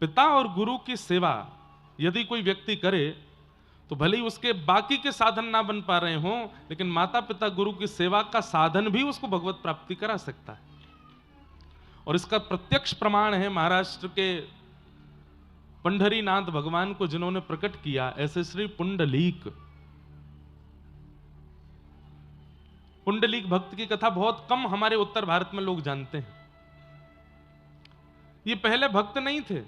पिता और गुरु की सेवा यदि कोई व्यक्ति करे तो भले ही उसके बाकी के साधन ना बन पा रहे हों, लेकिन माता पिता गुरु की सेवा का साधन भी उसको भगवत प्राप्ति करा सकता है। और इसका प्रत्यक्ष प्रमाण है महाराष्ट्र के पंढरीनाथ भगवान को जिन्होंने प्रकट किया, ऐसे श्री पुंडलीक। पुंडलीक भक्त की कथा बहुत कम हमारे उत्तर भारत में लोग जानते हैं। ये पहले भक्त नहीं थे।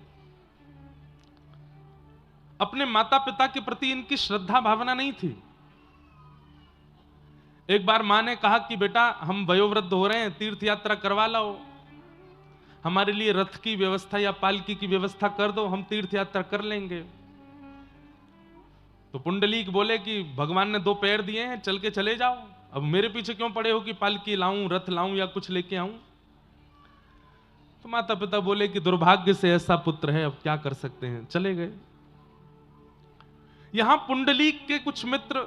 अपने माता पिता के प्रति इनकी श्रद्धा भावना नहीं थी। एक बार मां ने कहा कि बेटा हम वयोवृद्ध हो रहे हैं, तीर्थ यात्रा करवा लाओ, हमारे लिए रथ की व्यवस्था या पालकी की व्यवस्था कर दो, हम तीर्थ यात्रा कर लेंगे। तो पुंडलीक बोले कि भगवान ने 2 पैर दिए हैं, चल के चले जाओ, अब मेरे पीछे क्यों पड़े हो कि पालकी लाऊं, रथ लाऊं या कुछ लेके आऊं। तो माता पिता बोले कि दुर्भाग्य से ऐसा पुत्र है, अब क्या कर सकते हैं, चले गए। यहां पुंडलीक के कुछ मित्र,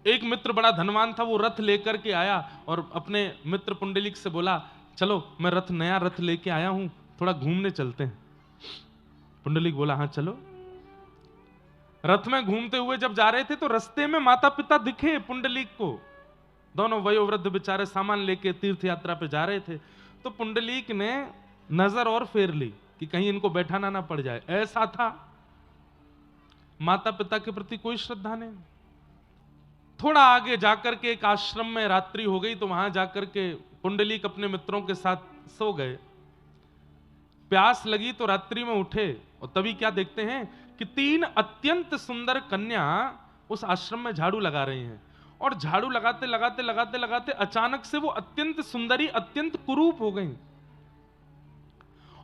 एक मित्र बड़ा धनवान था, वो रथ लेकर के आया और अपने मित्र पुंडलीक से बोला चलो मैं नया रथ लेके आया हूं, थोड़ा घूमने चलते हैं। पुंडलीक बोला हाँ चलो। रथ में घूमते हुए जब जा रहे थे तो रास्ते में माता पिता दिखे पुंडलीक को, दोनों वयोवृद्ध बेचारे सामान लेके तीर्थ यात्रा पे जा रहे थे। तो पुंडलीक ने नजर और फेर ली कि कहीं इनको बैठाना ना पड़ जाए। ऐसा था, माता पिता के प्रति कोई श्रद्धा नहीं। थोड़ा आगे जाकर के एक आश्रम में रात्रि हो गई, तो वहां जाकर के पुंडलीक अपने मित्रों के साथ सो गए। प्यास लगी तो रात्रि में उठे और तभी क्या देखते हैं कि 3 अत्यंत सुंदर कन्या उस आश्रम में झाड़ू लगा रही हैं। और झाड़ू लगाते लगाते लगाते लगाते अचानक से वो अत्यंत सुंदरी अत्यंत कुरूप हो गई।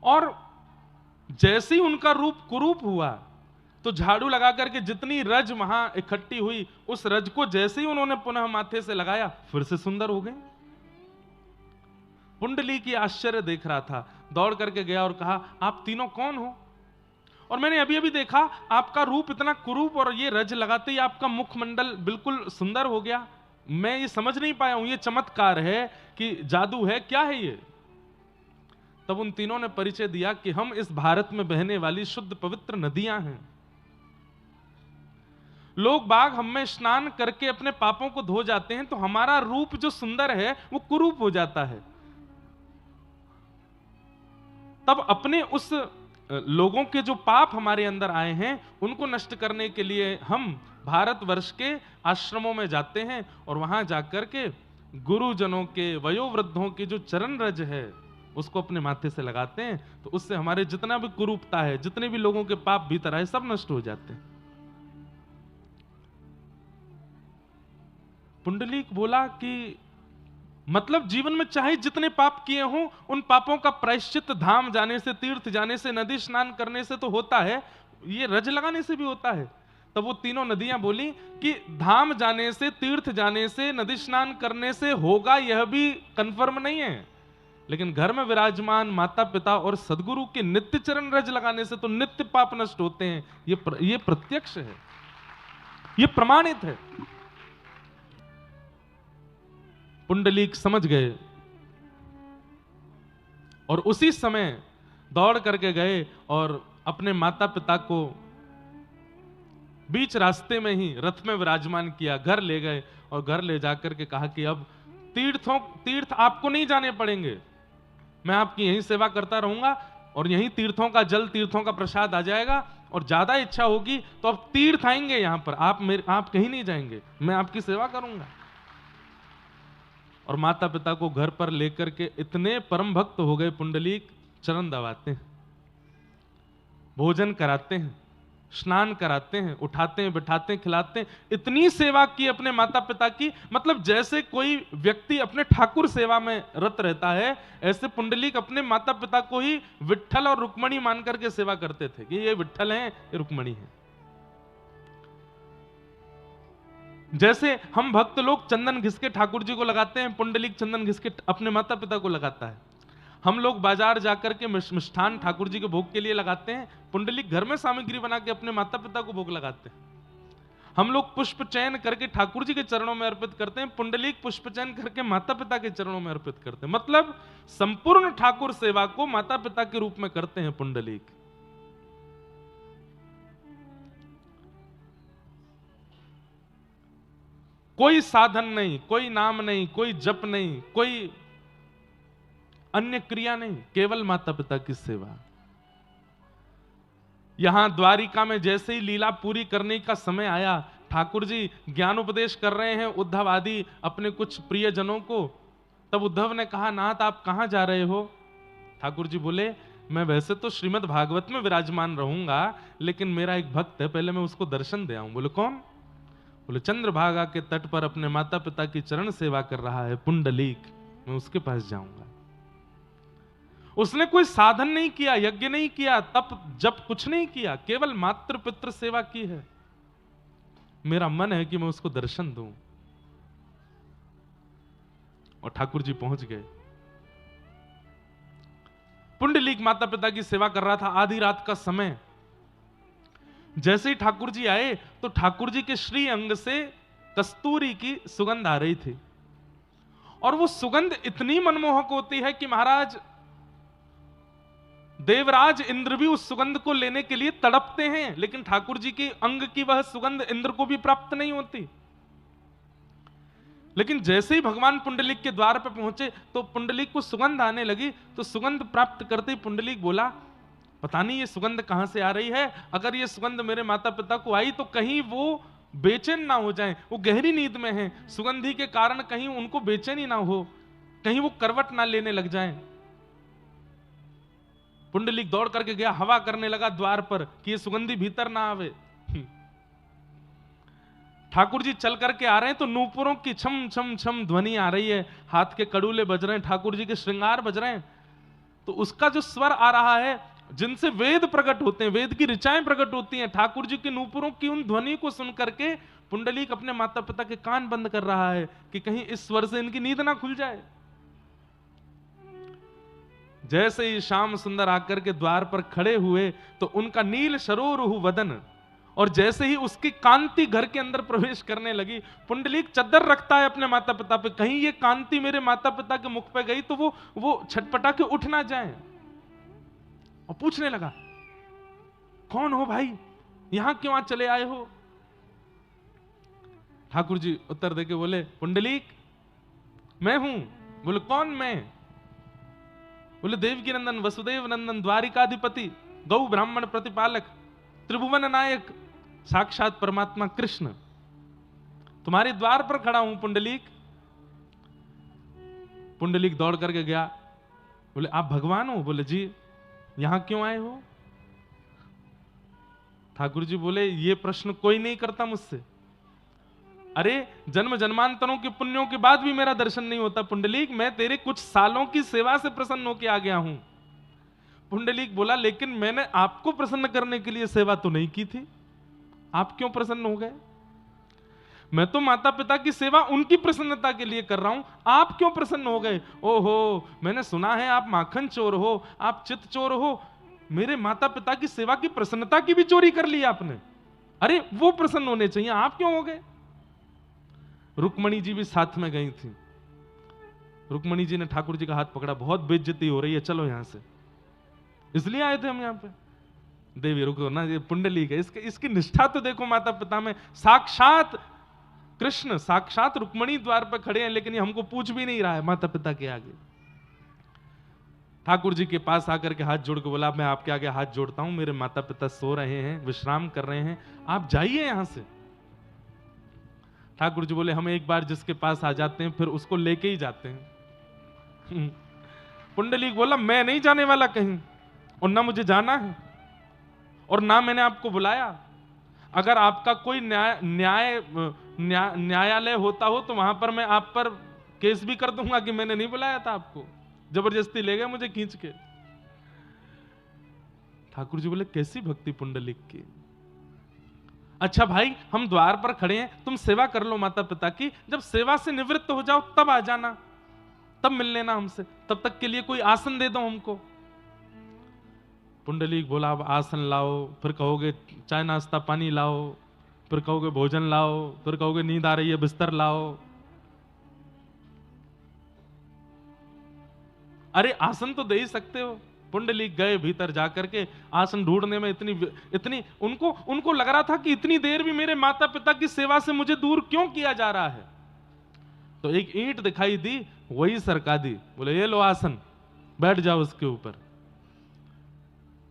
और जैसे ही उनका रूप कुरूप हुआ तो झाड़ू लगा करके जितनी रज वहां इकट्ठी हुई, उस रज को जैसे ही उन्होंने पुनः माथे से लगाया फिर से सुंदर हो गए। पुंडलीक की आश्चर्य देख रहा था, दौड़ करके गया और कहा आप तीनों कौन हो? और मैंने अभी अभी देखा आपका रूप इतना कुरूप और ये रज लगाते ही आपका मुखमंडल बिल्कुल सुंदर हो गया। मैं ये समझ नहीं पाया हूं, ये चमत्कार है कि जादू है, क्या है ये? तब उन तीनों ने परिचय दिया कि हम इस भारत में बहने वाली शुद्ध पवित्र नदियां हैं। लोग बाग हम में स्नान करके अपने पापों को धो जाते हैं तो हमारा रूप जो सुंदर है वो कुरूप हो जाता है। तब अपने उस लोगों के जो पाप हमारे अंदर आए हैं उनको नष्ट करने के लिए हम भारतवर्ष के आश्रमों में जाते हैं और वहां जाकर के गुरुजनों के, वयोवृद्धों की जो चरण रज है उसको अपने माथे से लगाते हैं, तो उससे हमारे जितना भी कुरूपता है, जितने भी लोगों के पाप भीतर आए, सब नष्ट हो जाते हैं। पुंडलीक बोला कि मतलब जीवन में चाहे जितने पाप किए हों, उन पापों का प्रायश्चित धाम जाने से, तीर्थ जाने से, नदी स्नान करने से तो होता है, ये रज लगाने से भी होता है। तब वो तीनों नदियां बोली कि धाम जाने से, तीर्थ जाने से, नदी स्नान करने से होगा यह भी कंफर्म नहीं है, लेकिन घर में विराजमान माता पिता और सदगुरु के नित्य चरण रज लगाने से तो नित्य पाप नष्ट होते हैं। ये प्रत्यक्ष है, ये प्रमाणित है। पुंडलीक समझ गए और उसी समय दौड़ करके गए और अपने माता पिता को बीच रास्ते में ही रथ में विराजमान किया, घर ले गए और घर ले जाकर के कहा कि अब तीर्थ आपको नहीं जाने पड़ेंगे, मैं आपकी यहीं सेवा करता रहूंगा और यहीं तीर्थों का जल, तीर्थों का प्रसाद आ जाएगा, और ज्यादा इच्छा होगी तो अब तीर्थ आएंगे यहां पर, आप कहीं नहीं जाएंगे, मैं आपकी सेवा करूंगा। और माता पिता को घर पर लेकर के इतने परम भक्त हो गए पुंडलीक, चरण दबाते हैं, भोजन कराते हैं, स्नान कराते हैं, उठाते हैं, बिठाते हैं, खिलाते हैं, इतनी सेवा की अपने माता पिता की। मतलब जैसे कोई व्यक्ति अपने ठाकुर सेवा में रत रहता है, ऐसे पुंडलीक अपने माता पिता को ही विट्ठल और रुक्मणी मान करके सेवा करते थे कि ये विट्ठल हैं, ये रुक्मणी हैं। जैसे हम भक्त लोग चंदन घिस के ठाकुर जी को लगाते हैं, पुंडलीक चंदन घिस के अपने माता पिता को लगाता है। हम लोग बाजार जाकर के मिष्ठान ठाकुर जी के भोग के लिए लगाते हैं, पुंडलीक घर में सामग्री बना के अपने माता पिता को भोग लगाते हैं। हम लोग पुष्प चयन करके ठाकुर जी के चरणों में अर्पित करते हैं, पुंडलीक पुष्प चयन करके माता पिता के चरणों में अर्पित करते हैं। मतलब संपूर्ण ठाकुर सेवा को माता पिता के रूप में करते हैं पुंडलीक। कोई साधन नहीं, कोई नाम नहीं, कोई जप नहीं, कोई अन्य क्रिया नहीं, केवल माता पिता की सेवा। यहां द्वारिका में जैसे ही लीला पूरी करने का समय आया, ठाकुर जी ज्ञान उपदेश कर रहे हैं उद्धव आदि अपने कुछ प्रियजनों को। तब उद्धव ने कहा, नाथ आप कहां जा रहे हो? ठाकुर जी बोले, मैं वैसे तो श्रीमद् भागवत में विराजमान रहूंगा, लेकिन मेरा एक भक्त है, पहले मैं उसको दर्शन दे आऊं। बोले कौन? बोले चंद्रभागा के तट पर अपने माता पिता की चरण सेवा कर रहा है पुंडलीक, मैं उसके पास जाऊंगा। उसने कोई साधन नहीं किया, यज्ञ नहीं किया, तप जप कुछ नहीं किया, केवल मातृ पितृ सेवा की है। मेरा मन है कि मैं उसको दर्शन दूं। और ठाकुर जी पहुंच गए। पुंडलीक माता पिता की सेवा कर रहा था, आधी रात का समय। जैसे ही ठाकुर जी आए तो ठाकुर जी के श्री अंग से कस्तूरी की सुगंध आ रही थी, और वो सुगंध इतनी मनमोहक होती है कि महाराज देवराज इंद्र भी उस सुगंध को लेने के लिए तड़पते हैं, लेकिन ठाकुर जी के अंग की वह सुगंध इंद्र को भी प्राप्त नहीं होती। लेकिन जैसे ही भगवान पुंडलिक के द्वार पर पहुंचे तो पुंडलिक को सुगंध आने लगी। तो सुगंध प्राप्त करते ही पुंडलिक बोला, पता नहीं ये सुगंध कहां से आ रही है, अगर ये सुगंध मेरे माता पिता को आई तो कहीं वो बेचैन ना हो जाएं, वो गहरी नींद में हैं, सुगंधी के कारण कहीं उनको बेचैनी ना हो, कहीं वो करवट ना लेने लग जाएं। पुंडलिक दौड़ करके गया, हवा करने लगा द्वार पर कि ये सुगंधी भीतर ना आवे। ठाकुर जी चल करके आ रहे हैं तो नूपुरों की छम छम छम ध्वनि आ रही है, हाथ के कड़ूले बज रहे हैं, ठाकुर जी के श्रृंगार बज रहे हैं। तो उसका जो स्वर आ रहा है, जिनसे वेद प्रकट होते हैं, वेद की ऋचाएं प्रकट होती हैं, ठाकुर जी के नूपुरों की उन ध्वनि को सुन करके पुंडलिक अपने माता पिता के कान बंद कर रहा है कि कहीं इस स्वर से इनकी नींद ना खुल जाए। जैसे ही श्याम सुंदर आकर के द्वार पर खड़े हुए तो उनका नील सरोरुह वदन, और जैसे ही उसकी कांति घर के अंदर प्रवेश करने लगी, पुंडलिक चद्दर रखता है अपने माता पिता पे, कहीं ये कांति मेरे माता पिता के मुख पे गई तो वो छटपटा के उठ ना जाए। और पूछने लगा, कौन हो भाई, यहां क्यों आज चले आए हो? ठाकुर जी उत्तर देके बोले, पुंडलिक मैं हूं। बोले कौन मैं? बोले देवकी नंदन वसुदेव नंदन द्वारिकाधिपति गौ ब्राह्मण प्रतिपालक त्रिभुवन नायक साक्षात परमात्मा कृष्ण तुम्हारे द्वार पर खड़ा हूं पुंडलिक। पुंडलिक दौड़ करके गया, बोले आप भगवान हो? बोले जी। यहां क्यों आए हो? ठाकुर जी बोले, ये प्रश्न कोई नहीं करता मुझसे। अरे जन्म जन्मांतरों के पुण्यों के बाद भी मेरा दर्शन नहीं होता पुंडलिक, मैं तेरे कुछ सालों की सेवा से प्रसन्न होकर आ गया हूं। पुंडलिक बोला, लेकिन मैंने आपको प्रसन्न करने के लिए सेवा तो नहीं की थी, आप क्यों प्रसन्न हो गए? मैं तो माता पिता की सेवा उनकी प्रसन्नता के लिए कर रहा हूं, आप क्यों प्रसन्न हो गए? ओहो, मैंने सुना है आप माखन चोर हो, आप चित चोर हो, मेरे माता पिता की सेवा की प्रसन्नता की भी चोरी कर ली आपने। अरे वो प्रसन्न होने चाहिए, आप क्यों हो गए? रुक्मणी जी भी साथ में गई थी। रुक्मणी जी ने ठाकुर जी का हाथ पकड़ा, बहुत बेइज्जती हो रही है, चलो यहां से, इसलिए आए थे हम यहां पे। देवी रुको ना, ये पुंडलिक है, इसकी निष्ठा तो देखो माता पिता में, साक्षात कृष्ण साक्षात रुक्मणी द्वार पर खड़े हैं, लेकिन ये हमको पूछ भी नहीं रहा है माता पिता के आगे। ठाकुर जी के पास आकर के हाथ जोड़ के बोला, मैं आपके आगे हाथ जोड़ता हूं, मेरे माता पिता सो रहे हैं, विश्राम कर रहे हैं, आप जाइए यहां से। ठाकुर जी बोले, हम एक बार जिसके पास आ जाते हैं फिर उसको लेके ही जाते हैं। पुंडलिक बोला, मैं नहीं जाने वाला कहीं, और ना मुझे जाना है, और ना मैंने आपको बुलाया। अगर आपका कोई न्यायालय होता हो तो वहां पर मैं आप पर केस भी कर दूंगा कि मैंने नहीं बुलाया था आपको, जबरदस्ती ले गए मुझे खींच के। ठाकुर जी बोले, कैसी भक्ति पुंडलिक की। अच्छा भाई, हम द्वार पर खड़े हैं, तुम सेवा कर लो माता पिता की, जब सेवा से निवृत्त हो जाओ तब आ जाना, तब मिल लेना हमसे, तब तक के लिए कोई आसन दे दो हमको। पुंडलिक बोला, अब आसन लाओ, फिर कहोगे चाय नाश्ता पानी लाओ, फिर कहोगे भोजन लाओ, फिर कहोगे नींद आ रही है बिस्तर लाओ। अरे आसन तो दे ही सकते हो, पुंडलीक गए भीतर जाकर के आसन ढूंढने में इतनी उनको लग रहा था कि इतनी देर भी मेरे माता पिता की सेवा से मुझे दूर क्यों किया जा रहा है। तो एक ईंट दिखाई दी, वही सरका दी, बोले ये लो आसन, बैठ जाओ उसके ऊपर।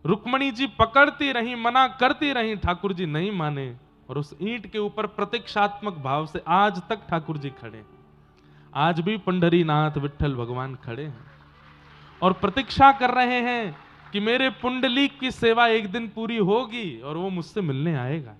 रुक्मणी जी पकड़ती रही, मना करती रही, ठाकुर जी नहीं माने, और उस ईंट के ऊपर प्रतीक्षात्मक भाव से आज तक ठाकुर जी खड़े। आज भी पंढरीनाथ विठल भगवान खड़े हैं और प्रतीक्षा कर रहे हैं कि मेरे पुंडलीक की सेवा एक दिन पूरी होगी और वो मुझसे मिलने आएगा।